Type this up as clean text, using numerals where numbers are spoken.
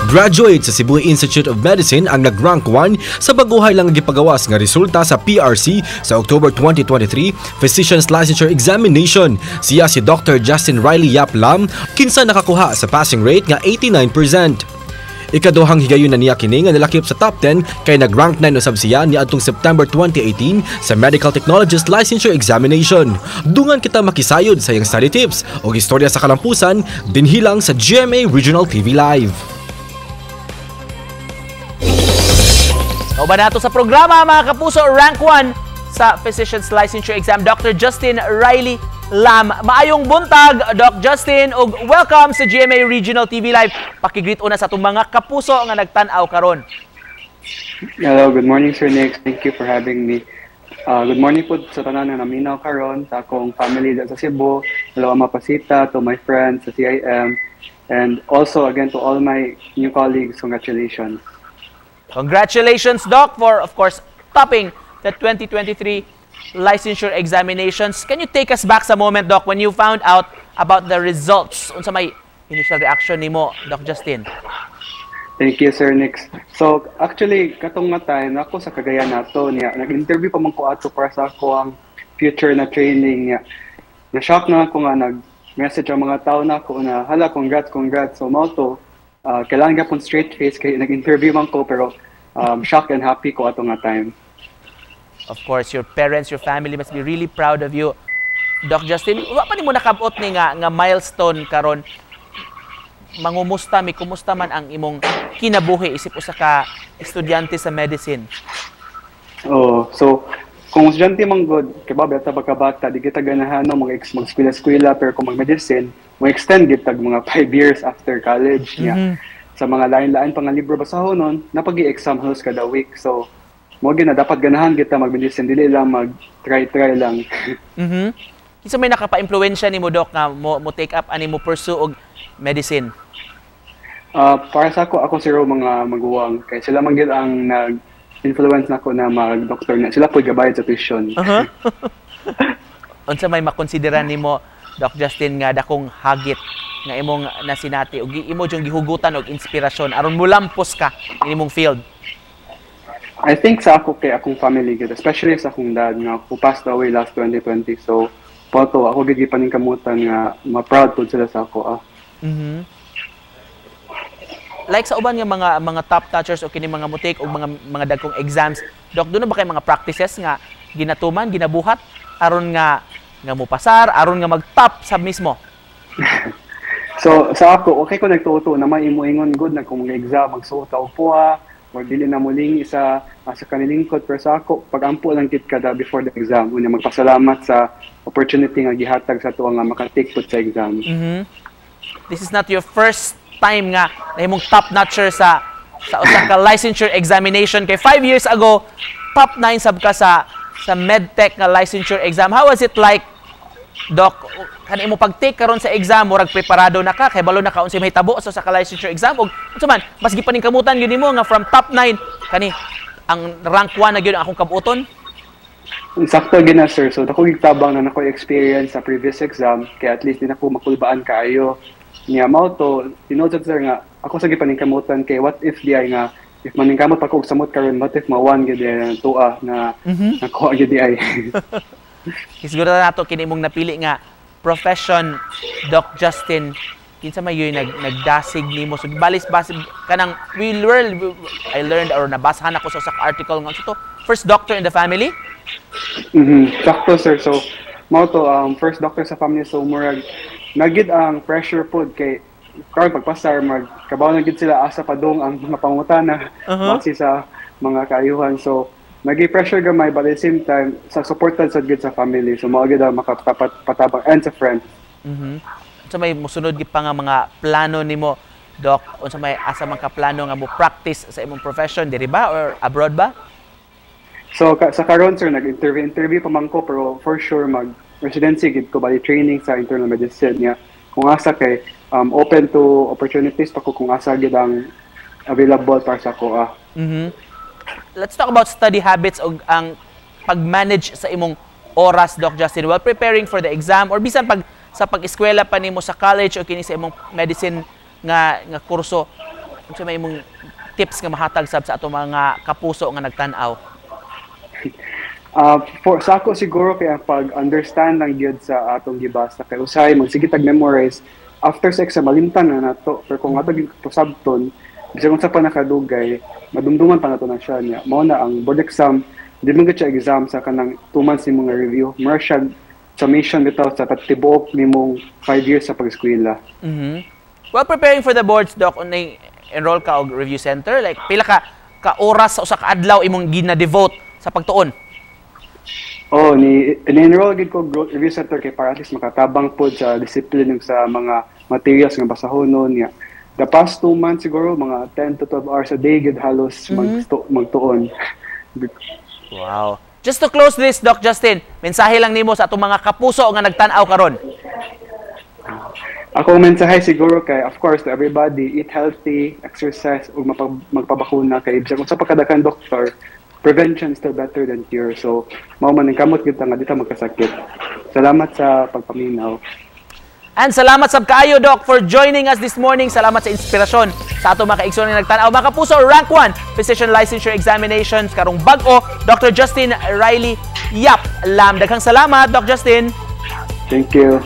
Graduate sa Cebu Institute of Medicine ang nag-rank 1 sa baguhay lang gipagawas nga resulta sa PRC sa October 2023 Physician's Licensure Examination. Siya si Dr. Justin Riley Yap Lam, kinsa nakakuha sa passing rate nga 89%. Ikaduhang higayon na niya kini nga nalakip sa top 10 kay nag-rank 9 usab siya niadtong September 2018 sa Medical Technologist Licensure Examination. Dungan kita makisayod sa iyang study tips o istorya sa kalampusan dinhilang sa GMA Regional TV Live. Kauban nato sa programa mga kapuso, rank 1 sa Physician's Licensure Exam, Dr. Justin Riley Lam. Maayong buntag, Doc Justin, ug welcome sa GMA Regional TV Live. Pakigreet una sa itong mga kapuso nga nagtan-aw karon. Hello, good morning Sir Nick. Thank you for having me. Good morning po sa tanan na naminaw karon, sa akong family sa Cebu, hello Ama Pasita, to my friends sa CIM, and also again to all my new colleagues, congratulations. Congratulations, Doc, for, of course, topping the 2023 licensure examinations. Can you take us back sa moment, Doc, when you found out about the results? Unsa may initial reaction nimo, Doc Justin? Thank you, Sir Nick. So, actually, katong nga time, ako sa Cagayan nato niya, nag-interview pa man ko ato para sa ako ang future na training niya. Na-shock na ako nga, nag-message ang mga tao na ako na, hala, congrats. So, mauto, kailangan ka pong straight face kaya nag-interview man ko pero shocked and happy ko ato nga time. Of course, your parents, your family must be really proud of you. Doc Justin, wa pa nimo nakabot ni nga milestone karon. Mangumusta mi kumusta man ang imong kinabuhi isip usa ka estudyante sa medicine? Oh, so kung estudyante man god, kay ba bata pagkabata di kita ganahan no mag-eskwela pero kung mag-medicine, mo extend gid tag mga 5 years after college niya. Sa mga lain-lain pang libro basahon nun, napagi-exam halos kada week. So mo gina dapat ganahan kita mag-medicine, dili lang mag-try lang. Kinsa may nakapa-impluwensya nimo, Doc, nga mo take up ani mo pursue og medicine? Para sa ako si mga maguwang kay sila man gid ang nag-influence nako na mag-doctor na. Sila po gabayad sa tuition. Unsa may makonsidera nimo, Doc Justin, nga dakong hagit nga imong nasinati ug imo jung gihugutan og inspirasyon aron mulampos ka in imong field? I think sa ako kay akong family gid, especially sa akong dad nga who passed away last 2020. So, poto ako gid paningkamutan nga ma-proud pud sila sa ako. Like sa uban nga mga top touchers o kini mga mutik o mga dagkong exams, Doc, doon na ba kay mga practices nga ginatuman, ginabuhat aron nga mupasar, aron nga mag-top sa mismo? So, sa ako, okay ko nagtuto na may imo-ingon good na kung mag-exam, magsuot og puwa, or dili na muling isa sa kanilingkod, pero sa ako pag-ampo lang kit kada before the exam unya magpasalamat sa opportunity nga gihatag sa tuwa nga makatake pud sa exam. This is not your first time nga nahimong top notcher sa usa ka licensure examination kay 5 years ago top 9 sab ka sa medtech nga licensure exam. How was it like, Doc, kani imo pag-take karon sa exam, murag preparado na ka kay balo na ka unsay mahitabo sa ka licensure exam ug unsa man mas gipaningkamutan gyud nimo nga from top 9 kani ang rank 1 na gyud ang akong kabuoton? Sakto gina sir, so dako gitabang na nako experience sa previous exam kay at least di nako makulbaan kaayo niya mao to tinod sir nga ako sa gipaningkamutan kay what if di ay nga if maningkamot pa ko og samot karon, what if mawan gyud ay tuwa na nako gyud di ay. Siguro nato kini imong napili nga profession, Doc Justin, kinsa may yoy nagdasig nimo so balis kanang I learned or nabasahan ako sa article nga to first doctor in the family. Sakto sir, so mao to first doctor sa family, so murag nagid ang pressure pod kay karon pagpasar magkabaw na gid sila asa padong ang mga pangutana base sa mga kaayuhan, so nagi-pressure gamay but at the same time sa supported sa gid sa family, so mao gid ang makapatabang and sa friends. Unsa may mosunod gid pa nga mga plano nimo, Doc? Unsa may asa man ka plano nga mo practice sa imong profession diri ba or abroad ba? So sa karon sir nag-interview pa man ko pero for sure mag-residency gid ko bali training sa internal medicine niya. Kung asa kay open to opportunities pa ko kung asa gid ang available para sa ko. Let's talk about study habits o ang pag-manage sa imong oras, Doc Justin, while preparing for the exam or bisan sa pag-eskwela pa nimo sa college o kini sa imong medicine nga kurso. Unsa may imong tips nga mahatag sab sa ato mga kapuso nga nagtan-aw? For sa ako siguro kaya pag-understand lang gyud sa atong gibasa kay usahay mo sige tag-memorize after sa exam malimtan na nato pero kung ato gyud sabton bisag unsa pa nakadugay madumduman pa nato na siya niya mao na ang board exam di man gyud siya exam sa kanang 2 months nimong review more siya summation bitaw sa tibuok nimong 5 years sa pag-eskwela. While preparing for the boards, Doc, enroll ka og review center, like pila ka oras sa usa ka adlaw imong gina-devote sa pagtuon? Oh, ni-enroll gid ko review center kay para at least makatabang pod sa discipline sa mga materials nga basahonon niya. The past 2 months siguro mga 10 to 12 hours a day gid halos magtuon. Wow. Just to close this, Doc Justin, mensahe lang nimo sa atong mga kapuso nga nagtan-aw karon. Ako mensahe siguro kay of course to everybody eat healthy, exercise ug magpabakuna kay bisag unsa pa kada kan doktor. Prevention is still better than cure. So, mao man ang kamot kita nga dito magkasakit. Salamat sa pagpaminaw. And salamat sab kaayo, Doc, for joining us this morning. Salamat sa inspirasyon sa ato mga kaigsoon nga nagtan-aw. Mga kapuso, Rank 1 Physician Licensure Examinations karong bag-o, Dr. Justin Riley Yap Lam. Daghang salamat, Doc Justin. Thank you.